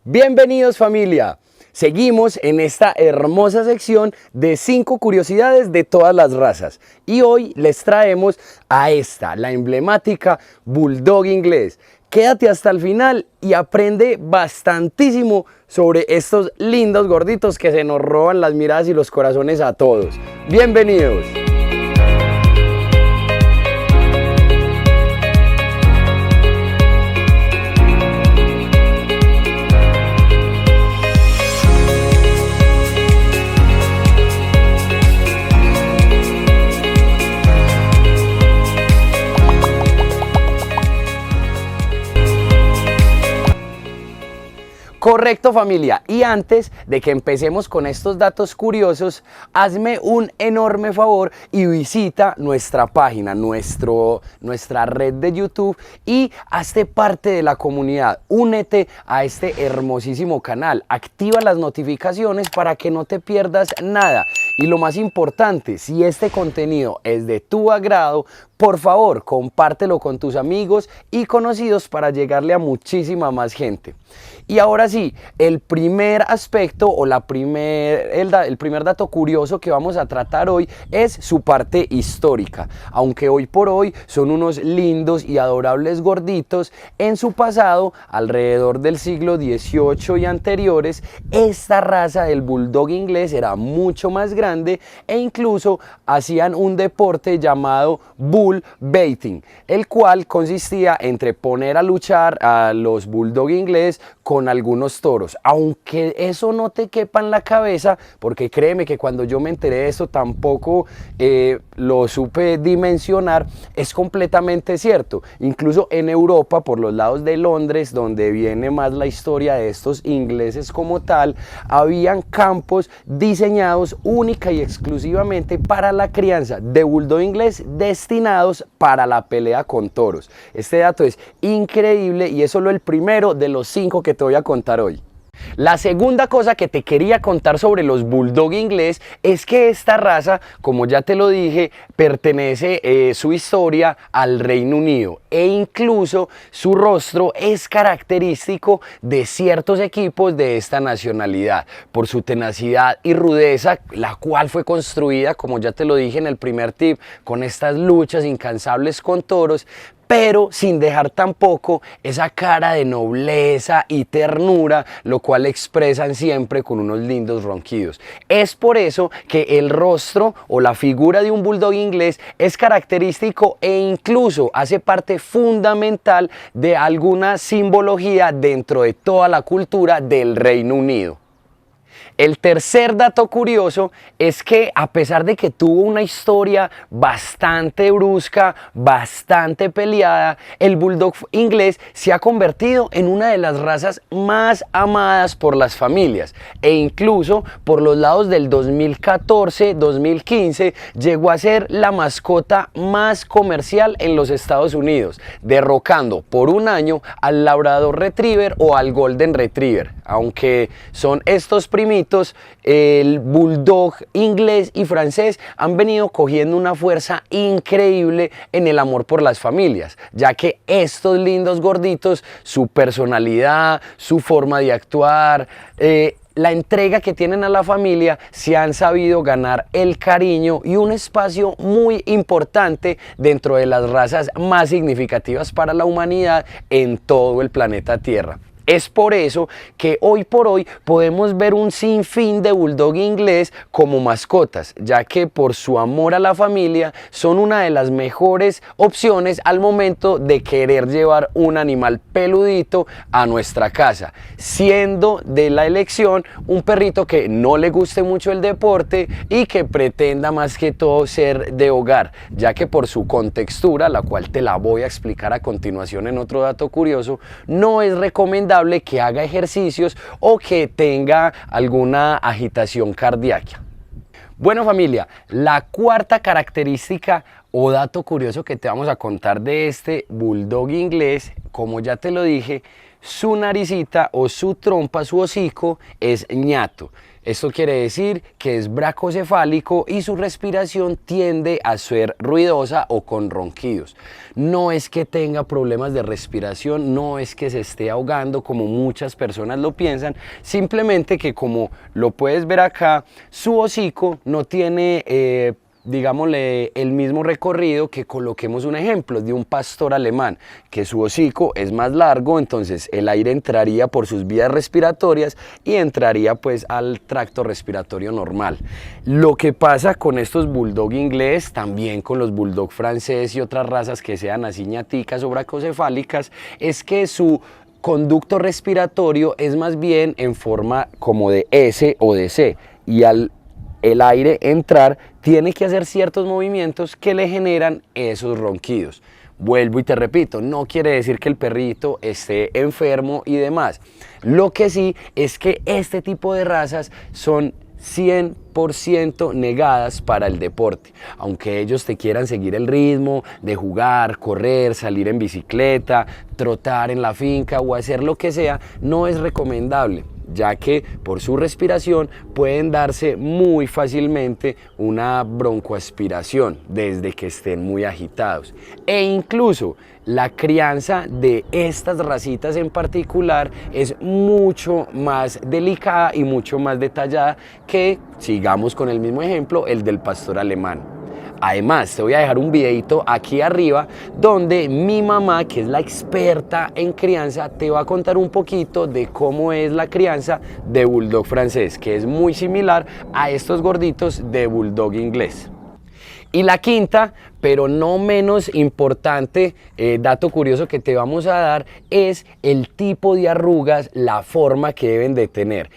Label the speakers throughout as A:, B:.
A: Bienvenidos familia, seguimos en esta hermosa sección de 5 curiosidades de todas las razas y hoy les traemos a esta, la emblemática Bulldog inglés. Quédate hasta el final y aprende bastantísimo sobre estos lindos gorditos que se nos roban las miradas y los corazones a todos. Bienvenidos. Correcto familia, y antes de que empecemos con estos datos curiosos, hazme un enorme favor y visita nuestra página, nuestra red de YouTube y hazte parte de la comunidad. Únete a este hermosísimo canal, activa las notificaciones para que no te pierdas nada. Y lo más importante, si este contenido es de tu agrado, por favor, compártelo con tus amigos y conocidos para llegarle a muchísima más gente. Y ahora sí, el primer aspecto o el primer dato curioso que vamos a tratar hoy es su parte histórica. Aunque hoy por hoy son unos lindos y adorables gorditos, en su pasado, alrededor del siglo XVIII y anteriores, esta raza del Bulldog inglés era mucho más grande e incluso hacían un deporte llamado bull baiting, el cual consistía entre poner a luchar a los Bulldog inglés con algunos toros. Aunque eso no te quepa en la cabeza, porque créeme que cuando yo me enteré de eso tampoco lo supe dimensionar, es completamente cierto. Incluso en Europa, por los lados de Londres, donde viene más la historia de estos ingleses como tal, habían campos diseñados única y exclusivamente para la crianza de Bulldog inglés destinados para la pelea con toros. Este dato es increíble y es solo el primero de los 5 que te voy a contar hoy. La segunda cosa que te quería contar sobre los Bulldog inglés es que esta raza, como ya te lo dije, pertenece su historia al Reino Unido e incluso su rostro es característico de ciertos equipos de esta nacionalidad por su tenacidad y rudeza, la cual fue construida, como ya te lo dije en el primer tip, con estas luchas incansables con toros, pero sin dejar tampoco esa cara de nobleza y ternura, lo cual expresan siempre con unos lindos ronquidos. Es por eso que el rostro o la figura de un Bulldog inglés es característico e incluso hace parte fundamental de alguna simbología dentro de toda la cultura del Reino Unido. El tercer dato curioso es que a pesar de que tuvo una historia bastante brusca, bastante peleada, el Bulldog inglés se ha convertido en una de las razas más amadas por las familias e incluso por los lados del 2014-2015 llegó a ser la mascota más comercial en los Estados Unidos, derrocando por un año al Labrador Retriever o al Golden Retriever, aunque son estos primitos. El Bulldog inglés y francés han venido cogiendo una fuerza increíble en el amor por las familias, ya que estos lindos gorditos, su personalidad, su forma de actuar, la entrega que tienen a la familia, se han sabido ganar el cariño y un espacio muy importante dentro de las razas más significativas para la humanidad en todo el planeta Tierra. Es por eso que hoy por hoy podemos ver un sinfín de Bulldog inglés como mascotas, ya que por su amor a la familia son una de las mejores opciones al momento de querer llevar un animal peludito a nuestra casa, siendo de la elección un perrito que no le guste mucho el deporte y que pretenda más que todo ser de hogar, ya que por su contextura, la cual te la voy a explicar a continuación en otro dato curioso, no es recomendable que haga ejercicios o que tenga alguna agitación cardíaca. Bueno familia, la cuarta característica o dato curioso que te vamos a contar de este Bulldog inglés, como ya te lo dije, su naricita o su trompa, su hocico es ñato. Esto quiere decir que es bracocefálico y su respiración tiende a ser ruidosa o con ronquidos. No es que tenga problemas de respiración, no es que se esté ahogando como muchas personas lo piensan, simplemente que, como lo puedes ver acá, su hocico no tiene digámosle, el mismo recorrido que, coloquemos un ejemplo de un pastor alemán, que su hocico es más largo, entonces el aire entraría por sus vías respiratorias y entraría pues al tracto respiratorio normal. Lo que pasa con estos bulldog inglés, también con los bulldog francés y otras razas que sean así ñaticas o bracocefálicas, es que su conducto respiratorio es más bien en forma como de S o de C, y al el aire entrar tiene que hacer ciertos movimientos que le generan esos ronquidos. Vuelvo y te repito, no quiere decir que el perrito esté enfermo y demás. Lo que sí es que este tipo de razas son 100% negadas para el deporte. Aunque ellos te quieran seguir el ritmo de jugar, correr, salir en bicicleta, trotar en la finca o hacer lo que sea, no es recomendable, ya que por su respiración pueden darse muy fácilmente una broncoaspiración desde que estén muy agitados. E incluso la crianza de estas racitas en particular es mucho más delicada y mucho más detallada que, sigamos con el mismo ejemplo, el del pastor alemán. Además, te voy a dejar un videito aquí arriba donde mi mamá, que es la experta en crianza, te va a contar un poquito de cómo es la crianza de bulldog francés, que es muy similar a estos gorditos de bulldog inglés. Y la quinta, pero no menos importante, dato curioso que te vamos a dar es el tipo de arrugas, la forma que deben de tener.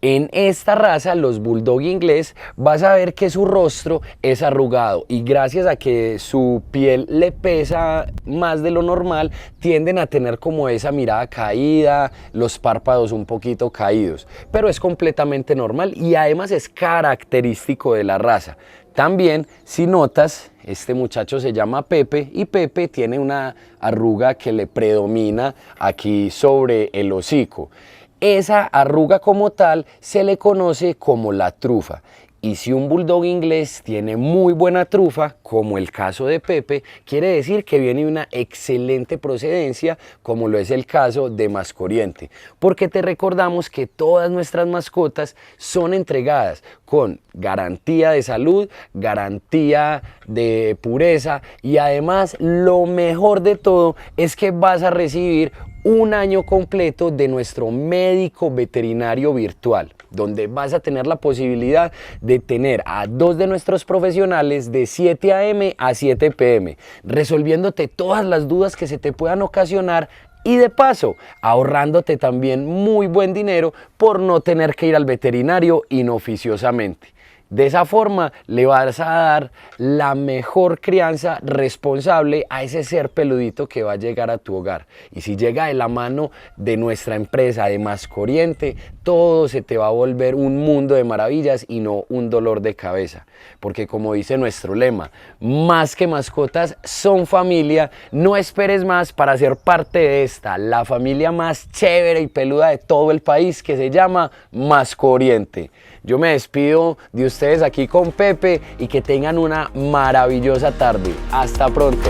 A: En esta raza, los bulldog inglés, vas a ver que su rostro es arrugado y gracias a que su piel le pesa más de lo normal, tienden a tener como esa mirada caída, los párpados un poquito caídos, pero es completamente normal y además es característico de la raza. También, si notas, este muchacho se llama Pepe y Pepe tiene una arruga que le predomina aquí sobre el hocico. Esa arruga como tal se le conoce como la trufa. Y si un bulldog inglés tiene muy buena trufa, como el caso de Pepe, quiere decir que viene de una excelente procedencia, como lo es el caso de Mascoriente. Porque te recordamos que todas nuestras mascotas son entregadas con garantía de salud, garantía de pureza y además lo mejor de todo es que vas a recibir un año completo de nuestro médico veterinario virtual, donde vas a tener la posibilidad de tener a 2 de nuestros profesionales de 7 a.m. a 7 p.m. resolviéndote todas las dudas que se te puedan ocasionar y de paso ahorrándote también muy buen dinero por no tener que ir al veterinario inoficiosamente. De esa forma le vas a dar la mejor crianza responsable a ese ser peludito que va a llegar a tu hogar. Y si llega de la mano de nuestra empresa de Mascoriente, todo se te va a volver un mundo de maravillas y no un dolor de cabeza. Porque como dice nuestro lema, más que mascotas son familia. No esperes más para ser parte de esta, la familia más chévere y peluda de todo el país, que se llama Mascoriente. Yo me despido de ustedes aquí con Pepe y que tengan una maravillosa tarde. Hasta pronto.